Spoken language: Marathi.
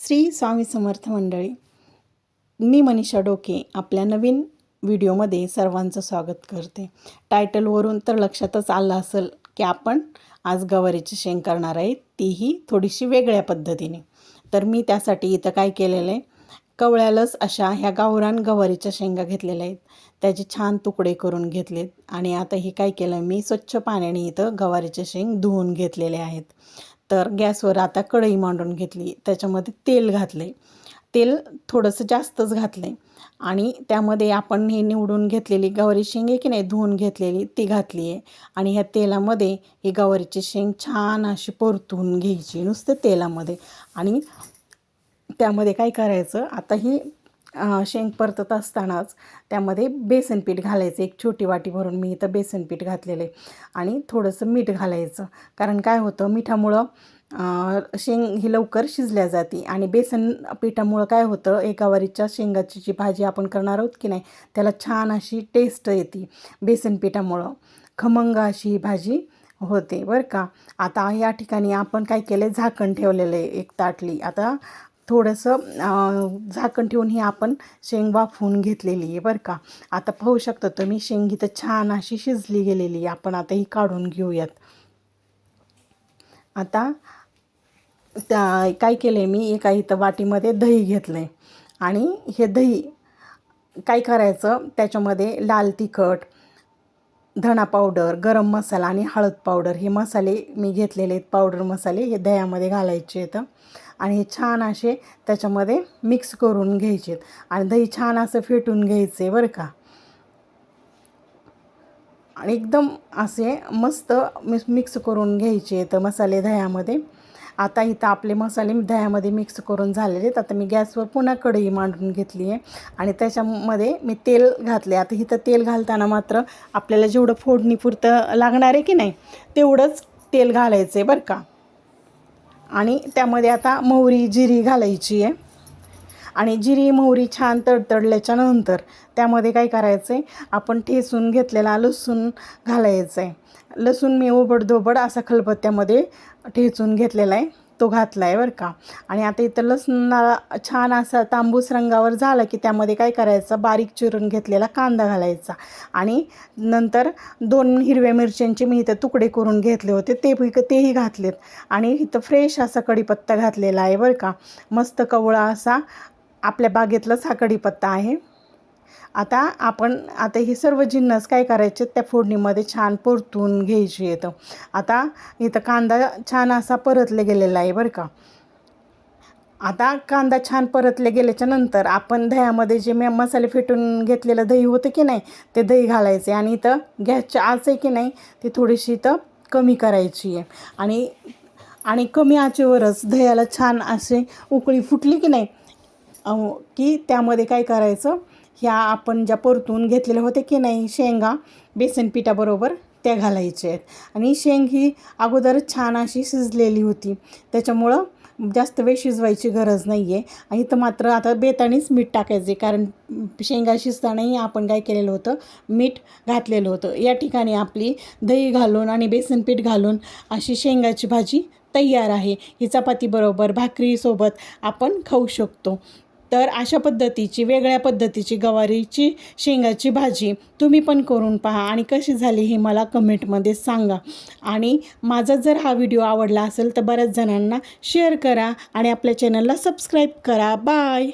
श्री स्वामी समर्थ मंडळी, मी मनीषा डोके आपल्या नवीन व्हिडिओमध्ये सर्वांचं स्वागत करते. टायटलवरून तर लक्षातच आलं असेल की आपण आज गवारीची शेंग करणार आहे, तीही थोडीशी वेगळ्या पद्धतीने. तर मी त्यासाठी इथं काय केलेलं आहे, कवळ्यालच अशा ह्या गावरान गवारीच्या शेंगा घेतलेल्या आहेत. त्याचे छान तुकडे करून घेतलेत आणि आता हे काय केलं, मी स्वच्छ पाण्याने इथं गवारीचे शेंग धुवून घेतलेले आहेत. तर गॅसवर आता कढई मांडून घेतली, त्याच्यामध्ये तेल घातले. तेल थोडंसं जास्तच घातलं आहे आणि त्यामध्ये आपण हे निवडून घेतलेली गवारी शेंग आहे की नाही, धुवून घेतलेली ती घातली आहे. आणि ह्या तेलामध्ये ही गवारीची शेंग छान अशी परतून घ्यायची नुसतं तेलामध्ये. आणि त्यामध्ये काय करायचं, आता ही शेंग परतत असतानाच त्यामध्ये बेसन पीठ घालायचं. एक छोटी वाटी भरून मी इथं बेसन पीठ घातलेलं आहे आणि थोडंसं मीठ घालायचं. कारण काय होतं, मिठामुळं शेंग ही लवकर शिजल्या जाते आणि बेसन पिठामुळं काय होतं, गवारीच्या शेंगाची जी भाजी आपण करणार आहोत की नाही, त्याला छान अशी टेस्ट येते. बेसन पिठामुळं खमंग अशी ही भाजी होते बरं का. आता या ठिकाणी आपण काय केलं, झाकण ठेवलेलं आहे एक ताटली. आता थोडंसं झाकण ठेवून ही आपण शेंग वाफवून घेतलेली आहे बरं का. आता पाहू शकता तुम्ही, शेंग इथं छान अशी शिजली गेलेली आहे. आपण आता ही काढून घेऊयात. आता काय केलं आहे, मी एका इथं वाटीमध्ये दही घेतलं आहे आणि हे दही काय करायचं, त्याच्यामध्ये लाल तिखट, धणा पावडर, गरम मसाला आणि हळद पावडर हे मसाले मी घेतलेले आहेत. पावडर मसाले हे दह्यामध्ये घालायचे आहेत आणि हे छान असे त्याच्यामध्ये मिक्स करून घ्यायचे आहेत आणि दही छान असं फेटून घ्यायचे बरं का. आणि एकदम असे मस्त मिक्स करून घ्यायचे आहेत मसाले दह्यामध्ये. आता इथं आपले मसाले दह्यामध्ये मिक्स करून झालेले आहेत. आता मी गॅसवर पुन्हा कढई मांडून घेतली आहे आणि त्याच्यामध्ये मी तेल घातले. आता इथं तेल घालताना मात्र आपल्याला जेवढं फोडणीपुरतं लागणार आहे की नाही, तेवढंच तेल घालायचं आहे बरं का. आणि त्यामध्ये आता मोहरी जिरी घालायची आहे आणि जिरी मोहरी छान तडतडल्याच्या नंतर त्यामध्ये काय करायचं आहे, आपण ठेचून घेतलेला लसूण घालायचं आहे. लसूण मी ओबडधोबड असा खलबत्त्यामध्ये ठेचून घेतलेला आहे, तो घातला आहे बरं का. आणि आता इथं लसणाला छान असा तांबूस रंगावर झाला की त्यामध्ये काय करायचं, बारीक चिरून घेतलेला कांदा घालायचा आणि नंतर 2 हिरव्या मिरच्यांचे मी इथं तुकडे करून घेतले होते, तेही घातलेत. आणि इथं फ्रेश असा कढीपत्ता घातलेला आहे बरं का. मस्त कवळा असा आपल्या बागेतलाच हा कढीपत्ता आहे. आता हे सर्व जिन्नस काय करायचे, त्या फोडणीमध्ये छान परतून घ्यायची येतं. आता इथं कांदा छान असा परतले गेलेला आहे बरं का. आता कांदा छान परतले गेल्याच्या नंतर आपण दह्यामध्ये जे मसाले फेटून घेतलेलं दही होतं की नाही, ते दही घालायचे आणि इथं गॅसची आच आहे की नाही, ती थोडीशी इथं कमी करायची आहे. आणि कमी आचेवरच दह्याला छान असे उकळी फुटली की नाही, की त्यामध्ये काय करायचं, ह्या आपण ज्या परतून घेतलेल्या होत्या की नाही शेंगा बेसन पिठाबरोबर, त्या घालायच्या आहेत. आणि शेंग ही अगोदरच छान अशी शिजलेली होती, त्याच्यामुळं जास्त वेळ शिजवायची गरज नाही आहे. आणि इथं मात्र आता बेताणीच मीठ टाकायचे, कारण शेंगा शिजतानाही आपण काय केलेलं होतं, मीठ घातलेलं होतं. या ठिकाणी आपली दही घालून आणि बेसन पीठ घालून अशी शेंगाची भाजी तयार आहे. ही चपातीबरोबर भाकरीसोबत आपण खाऊ शकतो. तर अशा पद्धतीची वेगळ्या पद्धतीची गवारीची शेंगाची भाजी तुम्ही पण करून पहा आणि कशी झाली हे मला कमेंटमध्ये सांगा. आणि माझा जर हा व्हिडिओ आवडला असेल तर बऱ्याच जणांना शेअर करा आणि आपल्या चॅनलला सबस्क्राईब करा. बाय.